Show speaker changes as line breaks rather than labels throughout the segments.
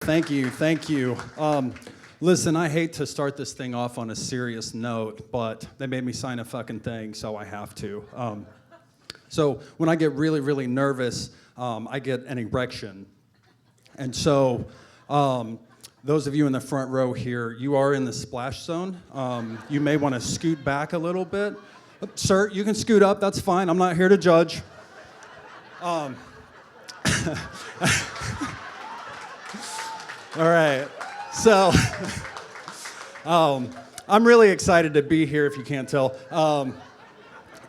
Thank you, thank you. Listen, I hate to start this thing off on a serious note, but they made me sign a fucking thing, so I have to. So when I get really, really nervous, I get an erection. And so those of you in the front row here, you are in the splash zone. You may want to scoot back a little bit. Sir, you can scoot up, that's fine. I'm not here to judge. All right, so I'm really excited to be here, if you can't tell.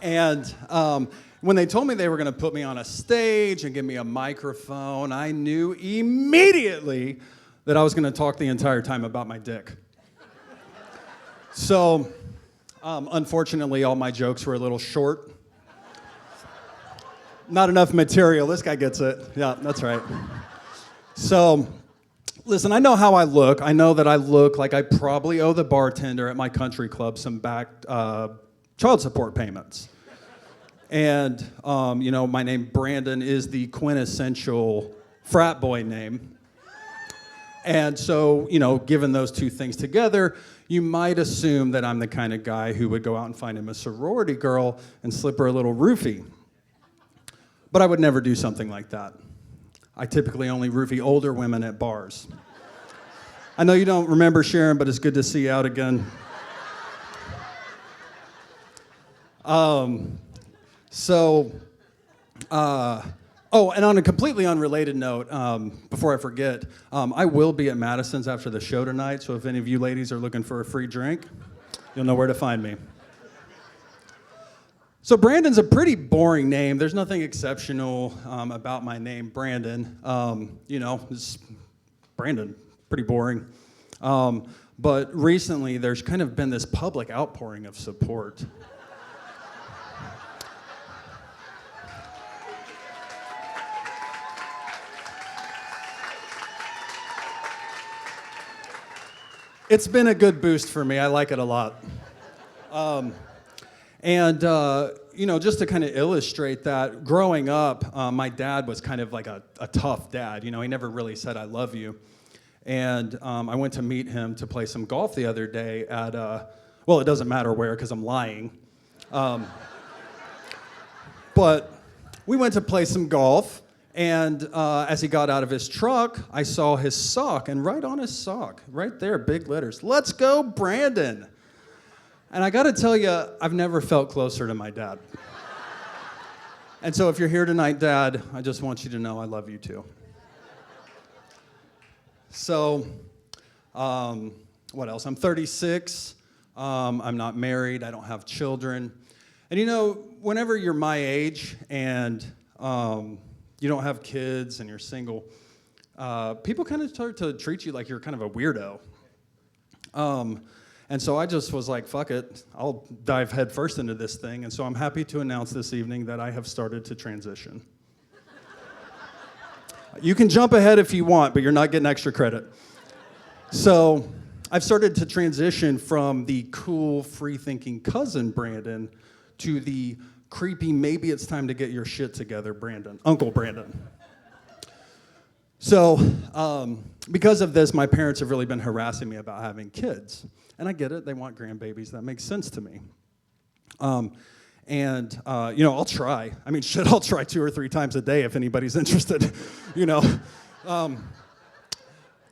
When they told me they were going to put me on a stage and give me a microphone, I knew immediately that I was going to talk the entire time about my dick. So, unfortunately, all my jokes were a little short. Not enough material. This guy gets it. Yeah, that's right. So, listen, I know how I look. I know that I look like I probably owe the bartender at my country club some back child support payments. And, my name, Brandon, is the quintessential frat boy name. And so, given those two things together, you might assume that I'm the kind of guy who would go out and find him a sorority girl and slip her a little roofie. But I would never do something like that. I typically only roofie older women at bars. I know you don't remember Sharon, but it's good to see you out again. And on a completely unrelated note, before I forget, I will be at Madison's after the show tonight, so if any of you ladies are looking for a free drink, you'll know where to find me. So Brandon's a pretty boring name. There's nothing exceptional about my name, Brandon. It's Brandon, pretty boring. But recently, there's kind of been this public outpouring of support. It's been a good boost for me. I like it a lot. Just to kind of illustrate that, growing up, my dad was kind of like a tough dad. He never really said, "I love you." And I went to meet him to play some golf the other day at, it doesn't matter where because I'm lying. But we went to play some golf. And as he got out of his truck, I saw his sock, and right on his sock, right there, big letters, "Let's go, Brandon." And I gotta tell you, I've never felt closer to my dad. And so if you're here tonight, Dad, I just want you to know I love you too. So, what else? I'm 36, I'm not married, I don't have children. And whenever you're my age and you don't have kids and you're single, people kind of start to treat you like you're kind of a weirdo. And so I just was like, fuck it, I'll dive headfirst into this thing. And so I'm happy to announce this evening that I have started to transition. You can jump ahead if you want, but you're not getting extra credit. So I've started to transition from the cool, free-thinking cousin Brandon to the creepy, maybe it's time to get your shit together, Brandon, Uncle Brandon. So, because of this, my parents have really been harassing me about having kids. And I get it, they want grandbabies, that makes sense to me. I'll try. I'll try 2 or 3 times a day if anybody's interested, I'm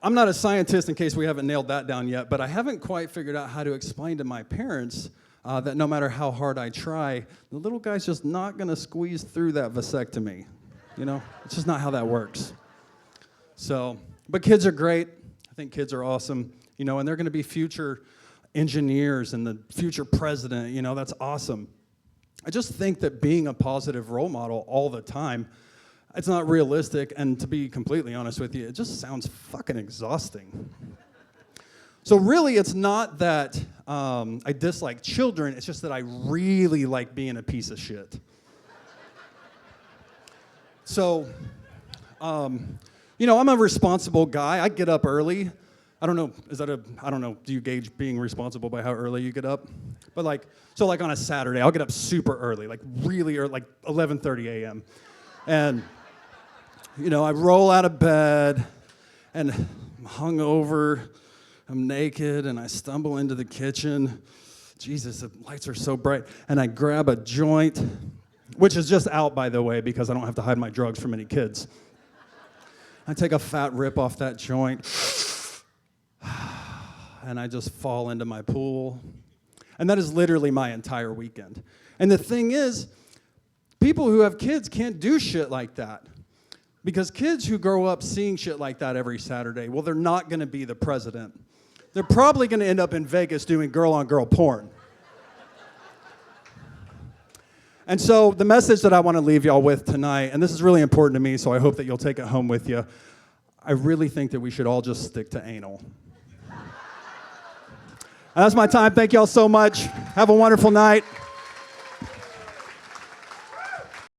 not a scientist in case we haven't nailed that down yet, but I haven't quite figured out how to explain to my parents that no matter how hard I try, the little guy's just not gonna squeeze through that vasectomy. It's just not how that works. So, but kids are great. I think kids are awesome, and they're gonna be future engineers and the future president, that's awesome. I just think that being a positive role model all the time, it's not realistic, and to be completely honest with you, it just sounds fucking exhausting. So really, it's not that I dislike children, it's just that I really like being a piece of shit. So, I'm a responsible guy. I get up early. I don't know, do you gauge being responsible by how early you get up? But on a Saturday, I'll get up super early, really early, 11:30 a.m. And, I roll out of bed, and hungover, I'm naked, and I stumble into the kitchen. Jesus, the lights are so bright. And I grab a joint, which is just out, by the way, because I don't have to hide my drugs from any kids. I take a fat rip off that joint, and I just fall into my pool. And that is literally my entire weekend. And the thing is, people who have kids can't do shit like that. Because kids who grow up seeing shit like that every Saturday, well, they're not going to be the president. They're probably going to end up in Vegas doing girl-on-girl porn. And so the message that I want to leave y'all with tonight, and this is really important to me, so I hope that you'll take it home with you, I really think that we should all just stick to anal. And that's my time. Thank y'all so much. Have a wonderful night.